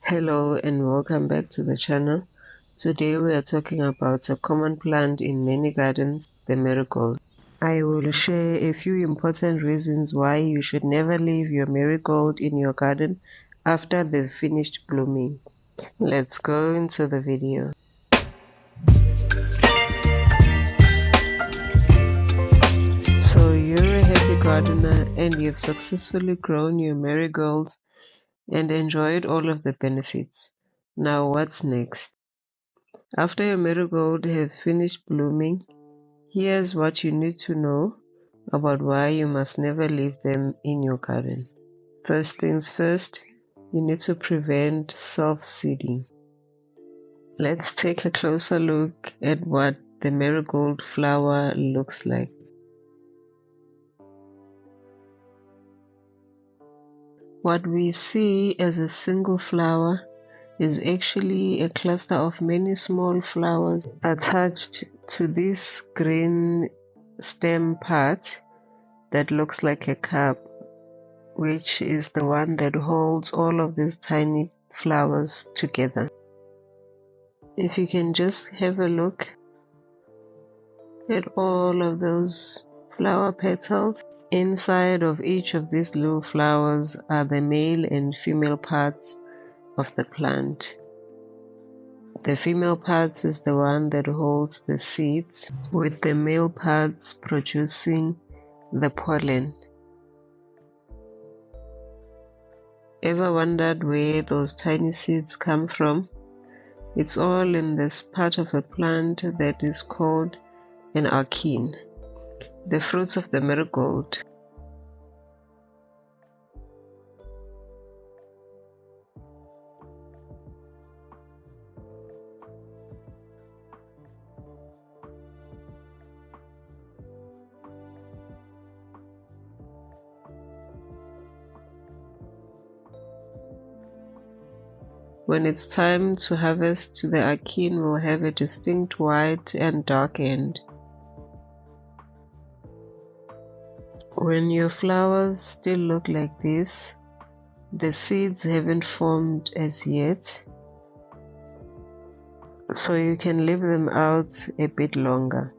Hello and welcome back to the channel. Today we are talking about a common plant in many gardens, the marigold. I will share a few important reasons why you should never leave your marigold in your garden after they've finished blooming. Let's go into the video. So you're a happy gardener and you've successfully grown your marigolds and enjoyed all of the benefits. Now what's next? After your marigold have finished blooming, here's what you need to know about why you must never leave them in your garden. First things first, you need to prevent self-seeding. Let's take a closer look at what the marigold flower looks like. What we see as a single flower is actually a cluster of many small flowers attached to this green stem part that looks like a cup, which is the one that holds all of these tiny flowers together. If you can just have a look at all of those flower petals, inside of each of these little flowers are the male and female parts of the plant. The female part is the one that holds the seeds, with the male parts producing the pollen. Ever wondered where those tiny seeds come from? It's all in this part of a plant that is called an achene, the fruits of the marigold. When it's time to harvest, the achene will have a distinct white and dark end. When your flowers still look like this, the seeds haven't formed as yet, so you can leave them out a bit longer.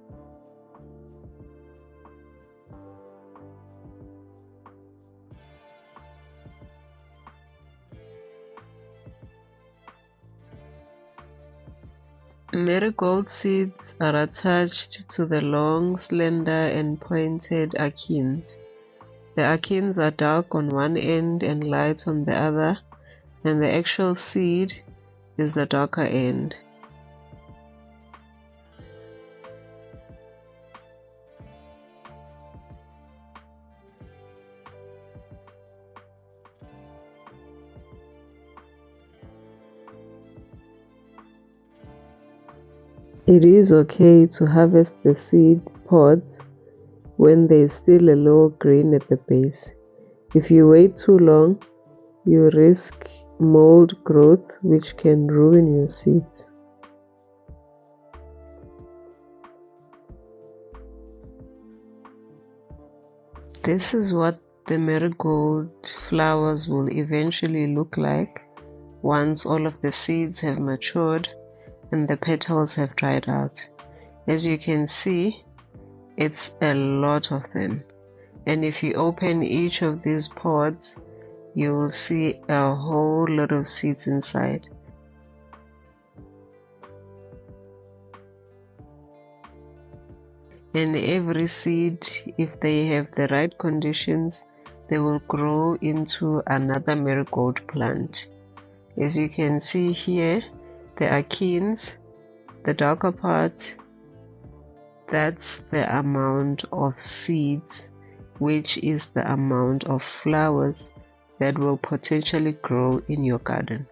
Marigold seeds are attached to the long, slender and pointed achenes. The achenes are dark on one end and light on the other, and the actual seed is the darker end. It is okay to harvest the seed pods when there is still a little green at the base. If you wait too long, you risk mold growth, which can ruin your seeds. This is what the marigold flowers will eventually look like once all of the seeds have matured and the petals have dried out. As you can see, it's a lot of them. And if you open each of these pods, you will see a whole lot of seeds inside. And every seed, if they have the right conditions, they will grow into another marigold plant. As you can see here, the achenes, the darker part, that's the amount of seeds, which is the amount of flowers that will potentially grow in your garden.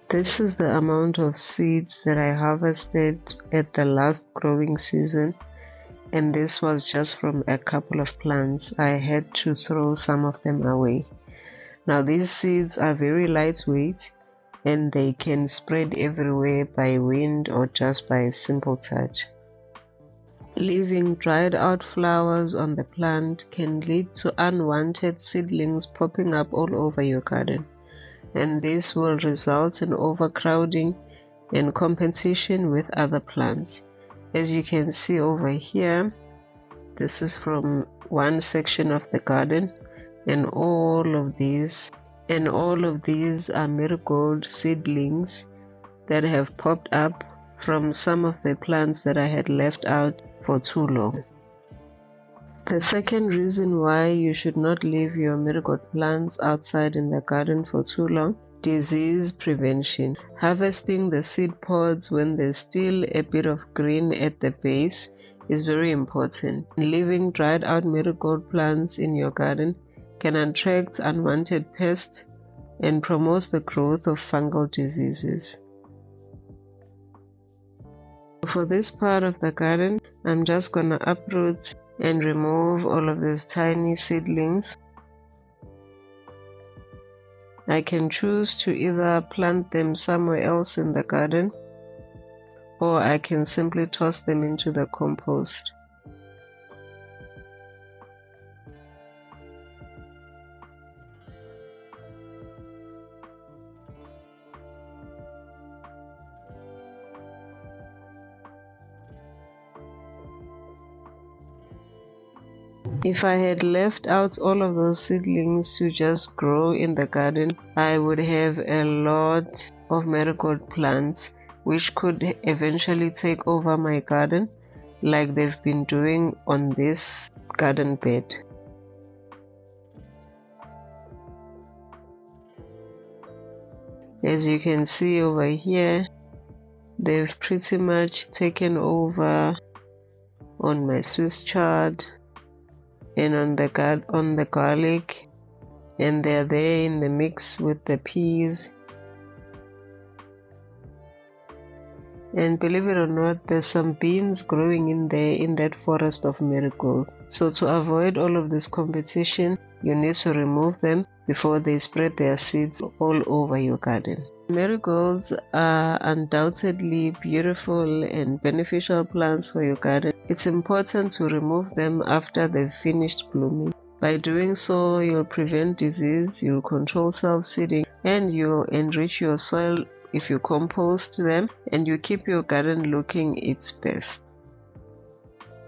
This is the amount of seeds that I harvested at the last growing season, and this was just from a couple of plants. I had to throw some of them away. Now these seeds are very lightweight and they can spread everywhere by wind or just by a simple touch. Leaving dried out flowers on the plant can lead to unwanted seedlings popping up all over your garden. and this will result in overcrowding and competition with other plants. As you can see over here, this is from one section of the garden, and all of these are marigold seedlings that have popped up from some of the plants that I had left out for too long. The second reason why you should not leave your marigold plants outside in the garden for too long: disease prevention. Harvesting the seed pods when there's still a bit of green at the base is very important. Leaving dried out marigold plants in your garden can attract unwanted pests and promotes the growth of fungal diseases. For this part of the garden, I'm just gonna uproot and remove all of these tiny seedlings. I can choose to either plant them somewhere else in the garden, or I can simply toss them into the compost. If I had left out all of those seedlings to just grow in the garden, I would have a lot of marigold plants which could eventually take over my garden, like they've been doing on this garden bed. As you can see over here, they've pretty much taken over on my Swiss chard and on the garlic, and they're there in the mix with the peas. And believe it or not, there's some beans growing in there in that forest of marigold. So to avoid all of this competition, you need to remove them before they spread their seeds all over your garden. Marigolds are undoubtedly beautiful and beneficial plants for your garden. It's important to remove them after they've finished blooming. By doing so, you'll prevent disease, you'll control self-seeding, and you'll enrich your soil if you compost them, and you keep your garden looking its best.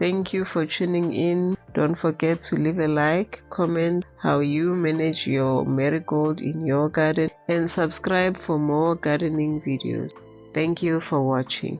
Thank you for tuning in. Don't forget to leave a like, comment how you manage your marigold in your garden, and subscribe for more gardening videos. Thank you for watching.